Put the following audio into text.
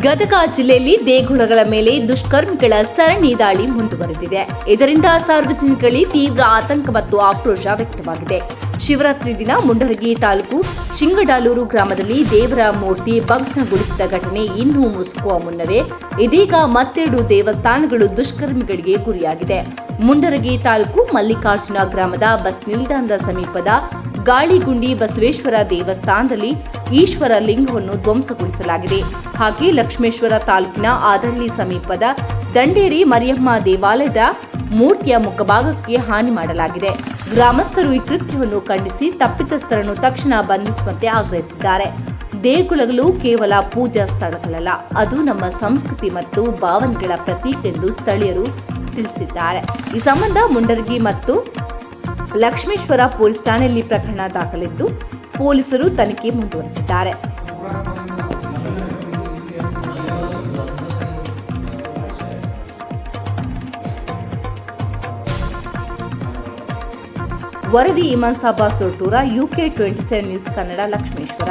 ಗದಗ ಜಿಲ್ಲೆಯಲ್ಲಿ ದೇಗುಲಗಳ ಮೇಲೆ ದುಷ್ಕರ್ಮಿಗಳ ಸರಣಿ ದಾಳಿ ಮುಂದುವರೆದಿದೆ. ಇದರಿಂದ ಸಾರ್ವಜನಿಕರಲ್ಲಿ ತೀವ್ರ ಆತಂಕ ಮತ್ತು ಆಕ್ರೋಶ ವ್ಯಕ್ತವಾಗಿದೆ. ಶಿವರಾತ್ರಿ ದಿನ ಮುಂಡರಗಿ ತಾಲೂಕು ಶಿಂಗಡಾಲೂರು ಗ್ರಾಮದಲ್ಲಿ ದೇವರ ಮೂರ್ತಿ ಭಗ್ನಗೊಳಿಸಿದ ಘಟನೆ ಇನ್ನೂ ಮುಸುಕುವ ಮುನ್ನವೇ ಇದೀಗ ಮತ್ತೆರಡು ದೇವಸ್ಥಾನಗಳು ದುಷ್ಕರ್ಮಿಗಳಿಗೆ ಗುರಿಯಾಗಿದೆ. ಮುಂಡರಗಿ ತಾಲೂಕು ಮಲ್ಲಿಕಾರ್ಜುನ ಗ್ರಾಮದ ಬಸ್ ನಿಲ್ದಾಣದ ಸಮೀಪದ ಗಾಳಿಗುಂಡಿ ಬಸವೇಶ್ವರ ದೇವಸ್ಥಾನದಲ್ಲಿ ಈಶ್ವರ ಲಿಂಗವನ್ನು ಧ್ವಂಸಗೊಳಿಸಲಾಗಿದೆ. ಹಾಗೆ ಲಕ್ಷ್ಮೇಶ್ವರ ತಾಲೂಕಿನ ಆದಳ್ಳಿ ಸಮೀಪದ ದಂಡೇರಿ ಮರಿಯಮ್ಮ ದೇವಾಲಯದ ಮೂರ್ತಿಯ ಮುಖಭಾಗಕ್ಕೆ ಹಾನಿ ಮಾಡಲಾಗಿದೆ. ಗ್ರಾಮಸ್ಥರು ಈ ಕೃತ್ಯವನ್ನು ಖಂಡಿಸಿ ತಪ್ಪಿತಸ್ಥರನ್ನು ತಕ್ಷಣ ಬಂಧಿಸುವಂತೆ ಆಗ್ರಹಿಸಿದ್ದಾರೆ. ದೇಗುಲಗಳು ಕೇವಲ ಪೂಜಾ ಸ್ಥಳಗಳಲ್ಲ, ಅದು ನಮ್ಮ ಸಂಸ್ಕೃತಿ ಮತ್ತು ಭಾವನೆಗಳ ಪ್ರತೀಕ ಎಂದು ಸ್ಥಳೀಯರು ತಿಳಿಸಿದ್ದಾರೆ. ಈ ಸಂಬಂಧ ಮುಂಡರಗಿ ಮತ್ತು ಲಕ್ಷ್ಮೇಶ್ವರ ಪೊಲೀಸ್ ಠಾಣೆಯಲ್ಲಿ ಪ್ರಕರಣ ದಾಖಲಿದ್ದು ಪೊಲೀಸರು ತನಿಖೆ ಮುಂದುವರೆಸಿದ್ದಾರೆ. ವರದಿ ಇಮಾನ್ ಸಾಬಾ ಸೊಟೂರ, UK 27 ನ್ಯೂಸ್ ಕನ್ನಡ, ಲಕ್ಷ್ಮೇಶ್ವರ.